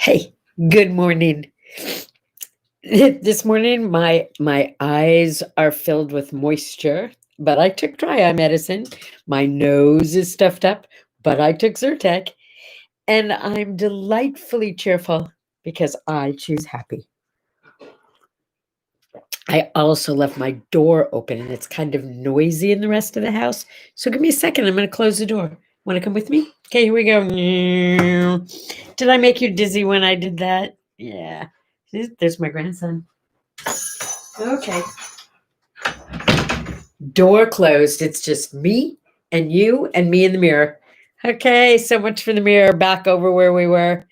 Hey, good morning. This morning my eyes are filled with moisture, but I took dry eye medicine. My nose is stuffed up, but I took Zyrtec, and I'm delightfully cheerful because I choose happy. I also left my door open and it's kind of noisy in the rest of the house. So give me a second. I'm going to close the door. Want to come with me? Okay, here we go. Did I make you dizzy when I did that? Yeah. There's my grandson. Okay. Door closed. It's just me and you and me in the mirror. Okay, so much for the mirror. Back over where we were.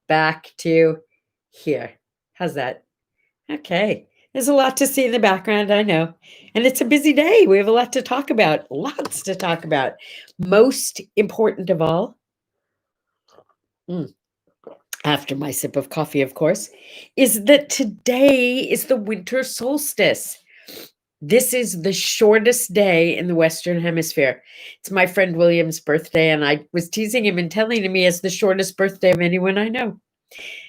Back to here. How's that? Okay. There's a lot to see in the background, I know. And it's a busy day. We have a lot to talk about. Lots to talk about. Most important of all, after my sip of coffee, of course, is that today is the winter solstice. This is the shortest day in the Western Hemisphere. It's my friend William's birthday, and I was teasing him and telling him he has the shortest birthday of anyone I know.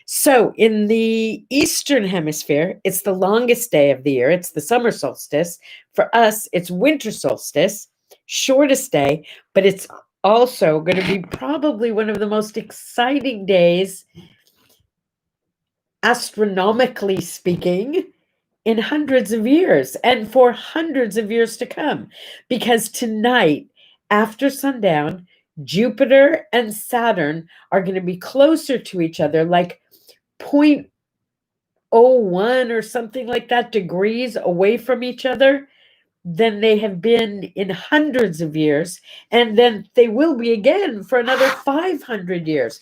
So in the Eastern Hemisphere, it's the longest day of the year. It's the summer solstice. For us, it's winter solstice, shortest day, but it's also going to be probably one of the most exciting days, astronomically speaking, in hundreds of years and for hundreds of years to come. Because tonight, after sundown, Jupiter and Saturn are going to be closer to each other, like 0.01 or something like that degrees away from each other than they have been in hundreds of years. And then they will be again for another 500 years.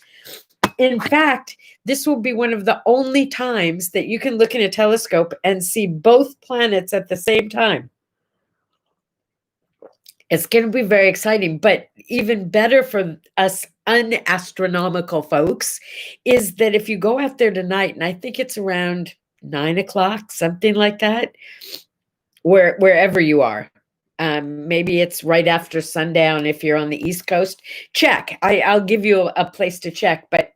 In fact, this will be one of the only times that you can look in a telescope and see both planets at the same time. It's going to be very exciting, but even better for us unastronomical folks is that if you go out there tonight, and I think it's around 9 o'clock, something like that, wherever you are, maybe it's right after sundown if you're on the East Coast. Check. I'll give you a place to check, but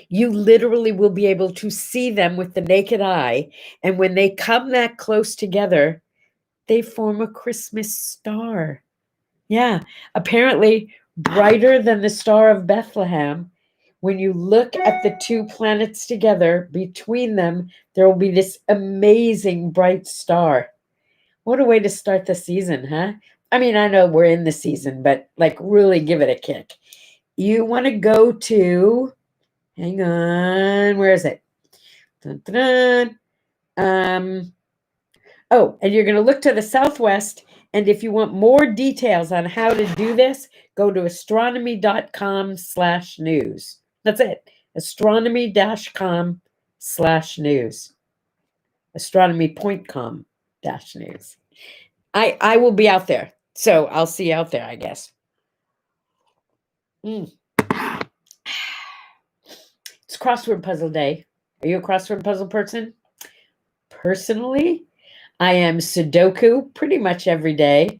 you literally will be able to see them with the naked eye. And when they come that close together, they form a Christmas star. Yeah, apparently brighter than the Star of Bethlehem. When you look at the two planets together, between them, there will be this amazing bright star. What a way to start the season, huh? I mean, I know we're in the season, but like really give it a kick. You want to go to, hang on, where is it? Dun, dun, dun. Oh, and you're going to look to the southwest. And if you want more details on how to do this, go to astronomy.com/news. That's it. Astronomy.com/news. Astronomy.com-news. I will be out there. So I'll see you out there, I guess. It's crossword puzzle day. Are you a crossword puzzle person? Personally, I am Sudoku pretty much every day.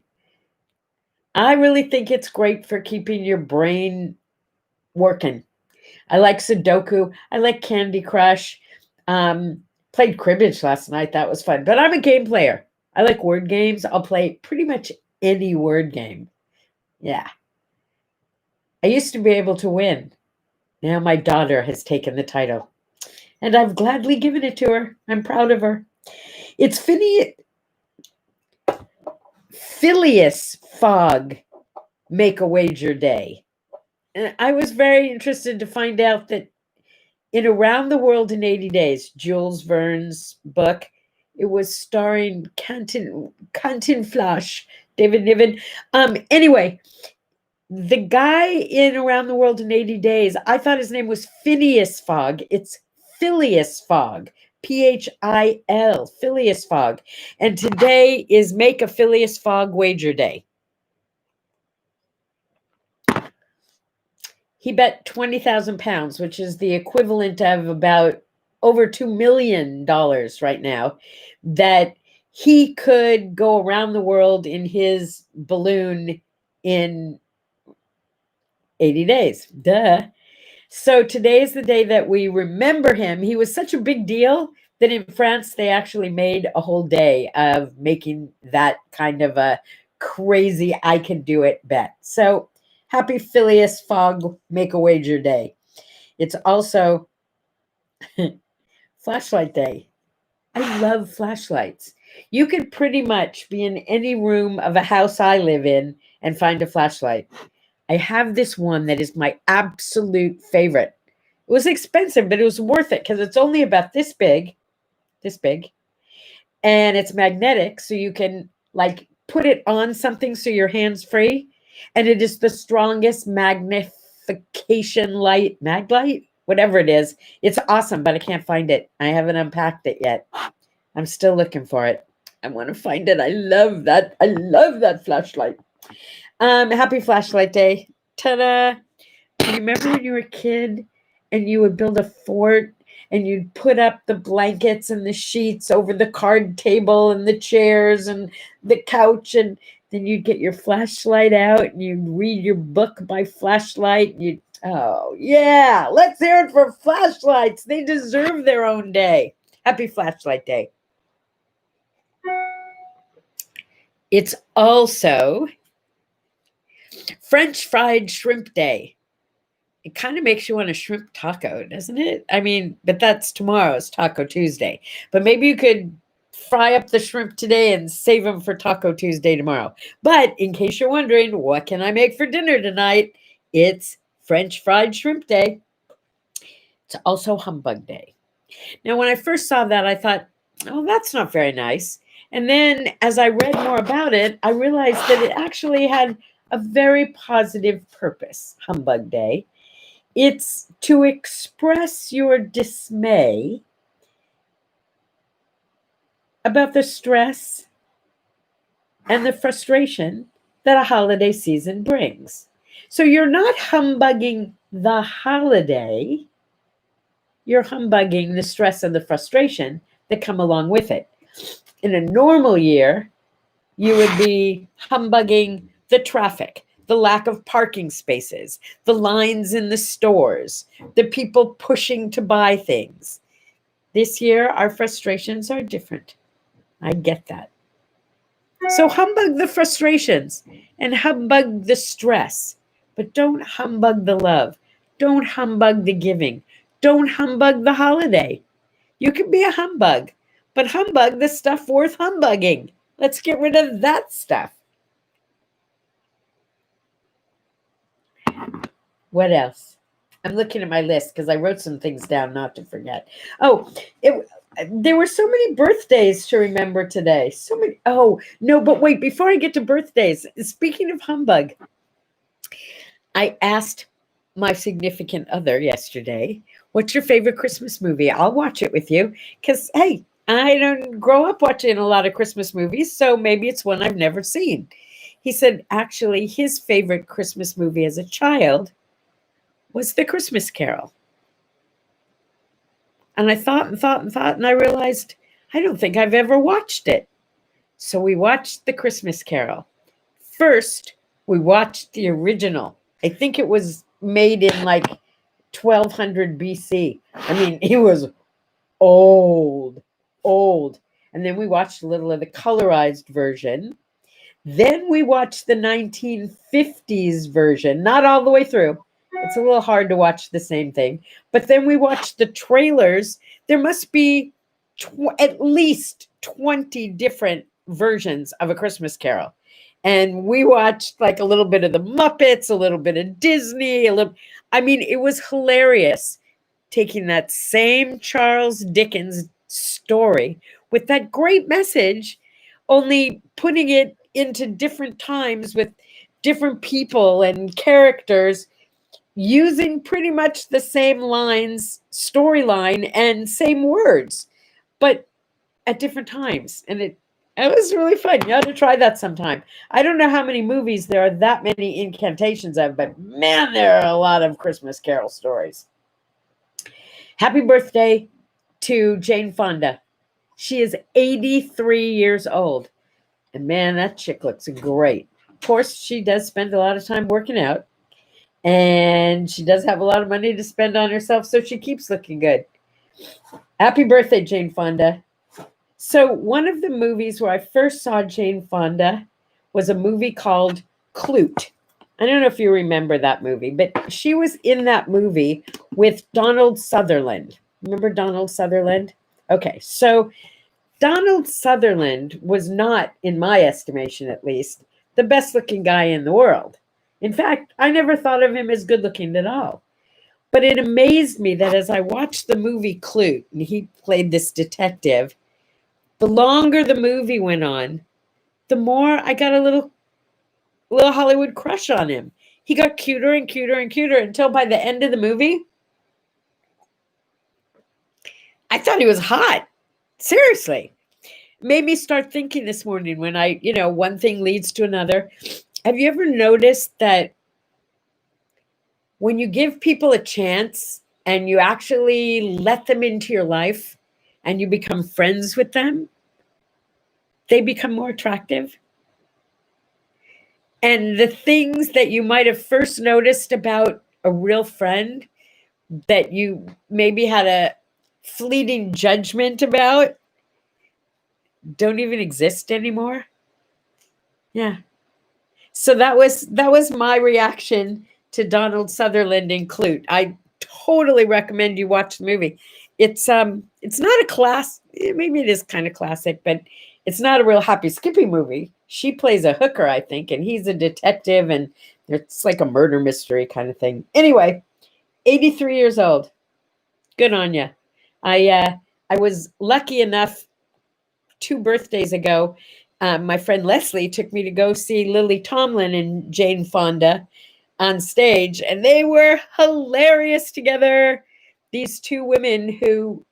I really think it's great for keeping your brain working. I like Sudoku. I like Candy Crush. Played cribbage last night. That was fun. But I'm a game player. I like word games. I'll play pretty much any word game. Yeah. I used to be able to win. Now my daughter has taken the title. And I've gladly given it to her. I'm proud of her. It's Phileas Fogg Make a Wager Day. And I was very interested to find out that in Around the World in 80 Days, Jules Verne's book, it was starring Cantinflas, David Niven. Anyway, the guy in Around the World in 80 Days, I thought his name was Phineas Fogg. It's Phileas Fogg. Phil, Phileas Fogg. And today is Make a Phileas Fogg Wager Day. He bet 20,000 pounds, which is the equivalent of about over $2 million right now, that he could go around the world in his balloon in 80 days. Duh. So today is the day that we remember him. He was such a big deal that in France they actually made a whole day of making that kind of a crazy I can do it bet. So happy Phileas Fogg Make a Wager Day. It's also flashlight day. I love flashlights. You could pretty much be in any room of a house I live in and find a flashlight. I have this one that is my absolute favorite. It was expensive, but it was worth it because it's only about this big, and it's magnetic, so you can like put it on something so your hand's free. And it is the strongest magnification light, mag light, whatever it is. It's awesome, but I can't find it. I haven't unpacked it yet. I'm still looking for it. I want to find it. I love that. I love that flashlight. Happy flashlight day. Ta-da. Do you remember when you were a kid and you would build a fort and you'd put up the blankets and the sheets over the card table and the chairs and the couch, and then you'd get your flashlight out and you'd read your book by flashlight. Oh yeah, let's hear it for flashlights. They deserve their own day. Happy flashlight day. It's also French fried shrimp day. It kind of makes you want a shrimp taco, doesn't it? I mean, but that's tomorrow's Taco Tuesday. But maybe you could fry up the shrimp today and save them for Taco Tuesday tomorrow. But in case you're wondering, what can I make for dinner tonight? It's French fried shrimp day. It's also humbug day. Now, when I first saw that, I thought, oh, that's not very nice. And then as I read more about it, I realized that it actually had a very positive purpose, humbug day. It's to express your dismay about the stress and the frustration that a holiday season brings. So you're not humbugging the holiday, you're humbugging the stress and the frustration that come along with it. In a normal year, you would be humbugging the traffic, the lack of parking spaces, the lines in the stores, the people pushing to buy things. This year, our frustrations are different. I get that. So humbug the frustrations and humbug the stress, but don't humbug the love. Don't humbug the giving. Don't humbug the holiday. You can be a humbug, but humbug the stuff worth humbugging. Let's get rid of that stuff. What else? I'm looking at my list because I wrote some things down not to forget. Oh, there were so many birthdays to remember today. So many. Oh, no, but wait, before I get to birthdays, speaking of humbug, I asked my significant other yesterday, what's your favorite Christmas movie? I'll watch it with you because, hey, I don't grow up watching a lot of Christmas movies, so maybe it's one I've never seen. He said, actually, his favorite Christmas movie as a child was The Christmas Carol. And I thought and thought and thought, and I realized I don't think I've ever watched it. So we watched The Christmas Carol. First, we watched the original. I think it was made in like 1200 BC. I mean, it was old. And then we watched a little of the colorized version. Then we watched the 1950s version, not all the way through. It's a little hard to watch the same thing. But then we watched the trailers. There must be at least 20 different versions of A Christmas Carol. And we watched like a little bit of the Muppets, a little bit of Disney, I mean, it was hilarious taking that same Charles Dickens story with that great message, only putting it into different times with different people and characters using pretty much the same lines, storyline, and same words, but at different times. And it was really fun. You ought to try that sometime. I don't know how many movies there are that many incantations of, but man, there are a lot of Christmas Carol stories. Happy birthday to Jane Fonda. She is 83 years old. And man, that chick looks great. Of course, she does spend a lot of time working out. And she does have a lot of money to spend on herself, so she keeps looking good. Happy birthday, Jane Fonda. So one of the movies where I first saw Jane Fonda was a movie called Clute. I don't know if you remember that movie, but she was in that movie with Donald Sutherland. Remember Donald Sutherland? Okay, so Donald Sutherland was not, in my estimation at least, the best looking guy in the world. In fact, I never thought of him as good looking at all. But it amazed me that as I watched the movie Clute, and he played this detective, the longer the movie went on, the more I got a little Hollywood crush on him. He got cuter and cuter and cuter until by the end of the movie, I thought he was hot. Seriously. Made me start thinking this morning when one thing leads to another. Have you ever noticed that when you give people a chance and you actually let them into your life and you become friends with them, they become more attractive? And the things that you might have first noticed about a real friend that you maybe had a fleeting judgment about don't even exist anymore. Yeah. So that was my reaction to Donald Sutherland in Clute. I totally recommend you watch the movie. It's not a class, maybe it is kind of classic, but it's not a real happy skippy movie. She plays a hooker, I think, and he's a detective, and it's like a murder mystery kind of thing. Anyway, 83 years old. Good on you. I was lucky enough 2 birthdays ago. My friend Leslie took me to go see Lily Tomlin and Jane Fonda on stage, and they were hilarious together. These two women who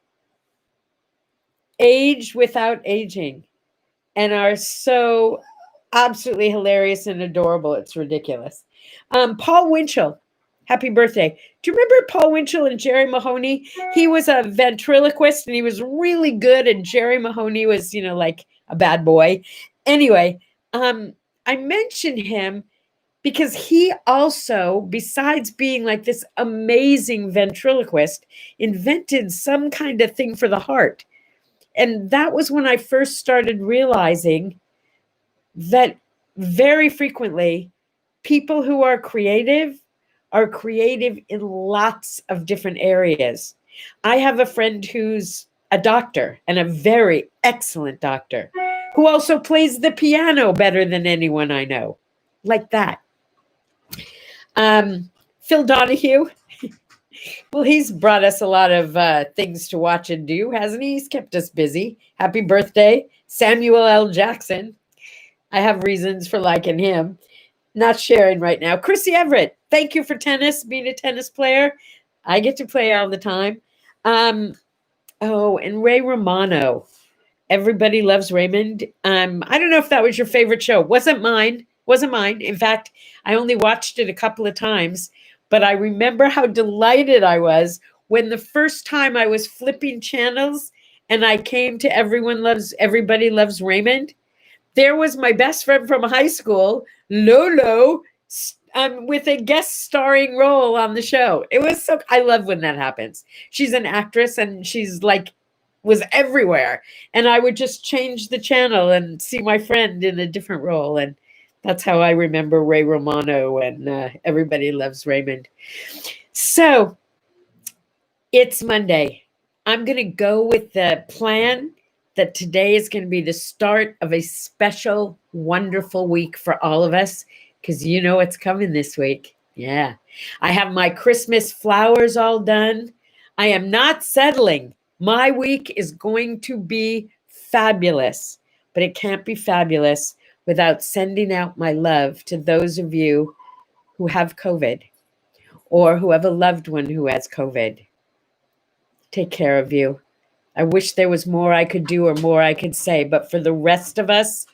age without aging and are so absolutely hilarious and adorable. It's ridiculous. Paul Winchell, happy birthday. Do you remember Paul Winchell and Jerry Mahoney? He was a ventriloquist and he was really good, and Jerry Mahoney was, like a bad boy. Anyway, I mentioned him because he also, besides being like this amazing ventriloquist, invented some kind of thing for the heart. And that was when I first started realizing that very frequently people who are creative in lots of different areas. I have a friend who's a doctor, and a very excellent doctor, who also plays the piano better than anyone I know. Like that. Phil Donahue. Well, he's brought us a lot of things to watch and do, hasn't he? He's kept us busy. Happy birthday, Samuel L. Jackson. I have reasons for liking him. Not sharing right now. Chrissy Everett, thank you for tennis, being a tennis player. I get to play all the time. And Ray Romano. Everybody Loves Raymond. I don't know if that was your favorite show. Wasn't mine. In fact, I only watched it a couple of times, but I remember how delighted I was when the first time I was flipping channels and I came to Everybody Loves Raymond. There was my best friend from high school, Lolo, with a guest starring role on the show. It was I love when that happens. She's an actress and she's was everywhere. And I would just change the channel and see my friend in a different role. And that's how I remember Ray Romano and Everybody Loves Raymond. So it's Monday. I'm going to go with the plan that today is going to be the start of a special, wonderful week for all of us, because it's coming this week. Yeah. I have my Christmas flowers all done. I am not settling. My week is going to be fabulous, but it can't be fabulous without sending out my love to those of you who have COVID or who have a loved one who has COVID. Take care of you. I wish there was more I could do or more I could say, but for the rest of us,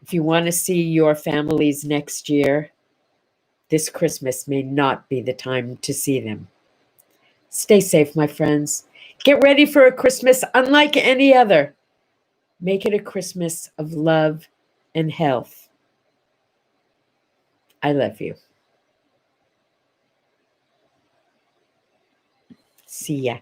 if you want to see your families next year, this Christmas may not be the time to see them. Stay safe, my friends. Get ready for a Christmas unlike any other. Make it a Christmas of love and health. I love you. See ya.